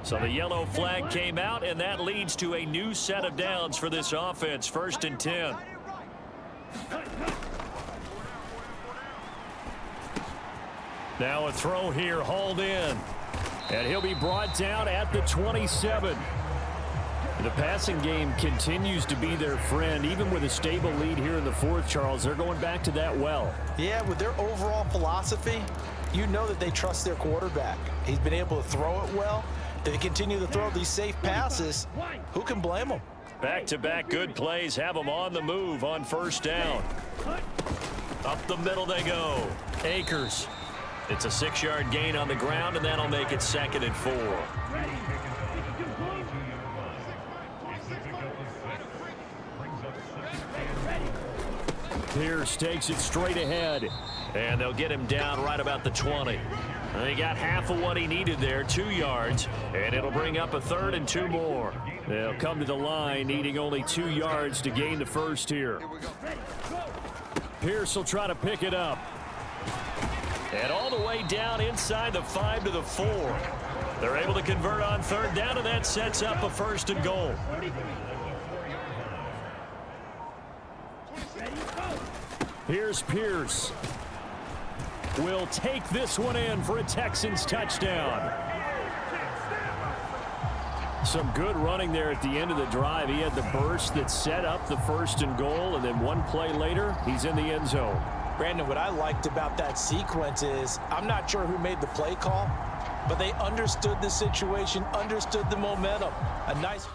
So the yellow flag came out, and that leads to a new set of downs for this offense. 1st and 10. Now a throw here, hauled in. And he'll be brought down at the 27. The passing game continues to be their friend. Even with a stable lead here in the 4th, Charles, they're going back to that well. Yeah, with their overall philosophy, you know that they trust their quarterback. He's been able to throw it well. They continue to throw these safe passes. Who can blame them? Back-to-back good plays have them on the move on 1st down. Up the middle they go. Akers. It's a 6-yard gain on the ground, and that'll make it 2nd and 4. Pierce takes it straight ahead, and they'll get him down right about the 20. He got half of what he needed there, 2 yards, and it'll bring up a 3rd and 2 more. They'll come to the line needing only 2 yards to gain the first here. Pierce will try to pick it up. And all the way down inside the 5 to the 4. They're able to convert on 3rd down, and that sets up a 1st and goal. Here's Pierce. Will take this one in for a Texans touchdown. Some good running there at the end of the drive. He had the burst that set up the 1st and goal, and then one play later, he's in the end zone. Brandon, what I liked about that sequence is I'm not sure who made the play call, but they understood the situation, understood the momentum. A nice...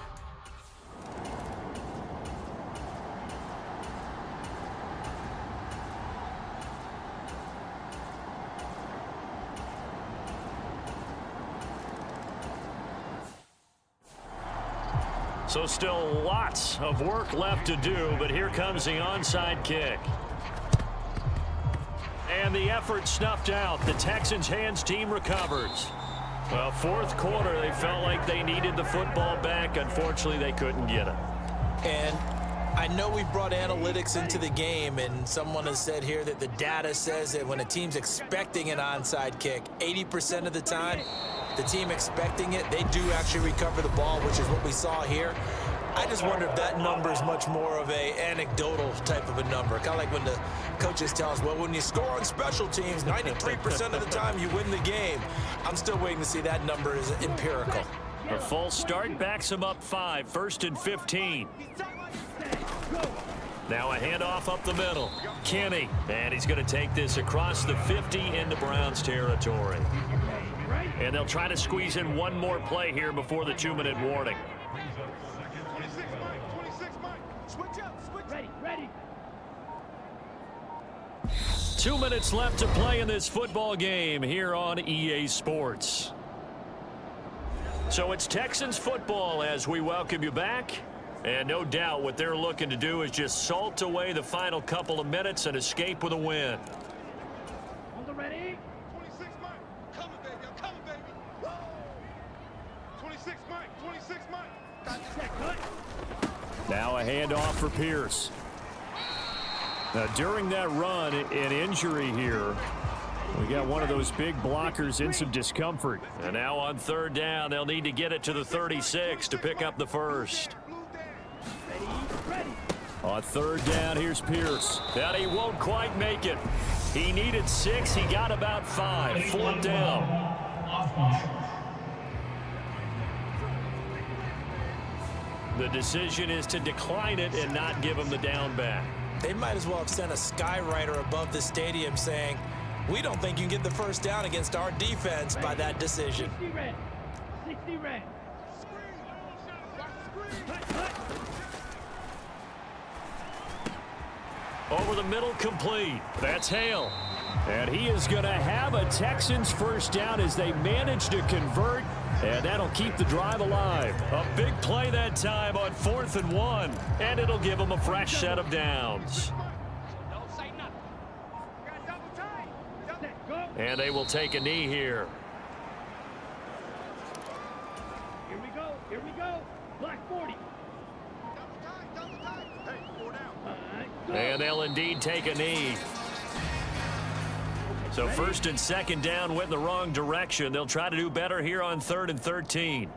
So still lots of work left to do, but here comes the onside kick. And the effort snuffed out. The Texans' hands team recovers. Well, 4th quarter, they felt like they needed the football back. Unfortunately, they couldn't get it. And I know we brought analytics into the game, and someone has said here that the data says that when a team's expecting an onside kick, 80% of the time, the team expecting it, they do actually recover the ball, which is what we saw here. I just wonder if that number is much more of a anecdotal type of a number. Kind of like when the coaches tell us, well, when you score on special teams, 93% of the time you win the game. I'm still waiting to see that number is empirical. A false start backs him up 5, 1st and 15. Now a handoff up the middle. Kenny, and he's going to take this across the 50 into Browns territory. And they'll try to squeeze in one more play here before the 2-minute warning. 26 Mike, 26 Mike. Switch up, switch. Ready. 2 minutes left to play in this football game here on EA Sports. So it's Texans football as we welcome you back. And no doubt what they're looking to do is just salt away the final couple of minutes and escape with a win. On the ready. 26 Mike. Coming, baby. I'm coming, baby. Woo! 26 Mike, 26 Mike. Now a handoff for Pierce. Now during that run, an injury here. We got one of those big blockers in some discomfort. And now on 3rd down, they'll need to get it to the 36 to pick up the first. On 3rd down, here's Pierce. And he won't quite make it. He needed 6. He got about 5. 4th down. The decision is to decline it and not give him the down back. They might as well have sent a skywriter above the stadium saying, we don't think you can get the first down against our defense by that decision. 60 red. Over the middle, complete. That's Hale. And he is going to have a Texans first down as they manage to convert. And that'll keep the drive alive. A big play that time on 4th and 1. And it'll give them a fresh set of downs. Don't say nothing. Got double time. Go. And they will take a knee here. Here we go. Black 40. Double time. Hey, 4 down. All right. Go. And they'll indeed take a knee. So 1st and 2nd down went in the wrong direction. They'll try to do better here on 3rd and 13.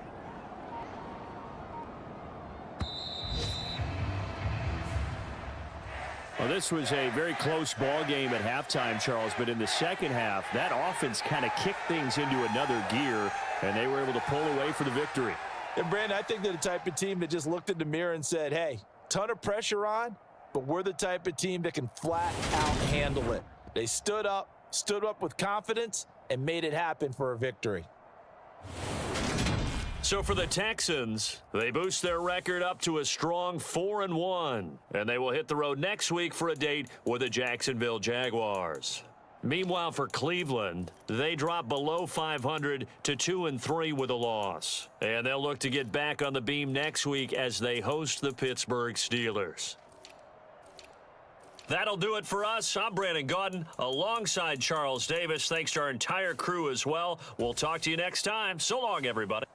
Well, this was a very close ball game at halftime, Charles, but in the second half, that offense kind of kicked things into another gear, and they were able to pull away for the victory. And Brandon, I think they're the type of team that just looked in the mirror and said, hey, ton of pressure on, but we're the type of team that can flat out handle it. They stood up with confidence, and made it happen for a victory. So for the Texans, they boost their record up to a strong 4-1, and they will hit the road next week for a date with the Jacksonville Jaguars. Meanwhile, for Cleveland, they drop below 500 to 2-3 with a loss, and they'll look to get back on the beam next week as they host the Pittsburgh Steelers. That'll do it for us. I'm Brandon Gaudin alongside Charles Davis. Thanks to our entire crew as well. We'll talk to you next time. So long, everybody.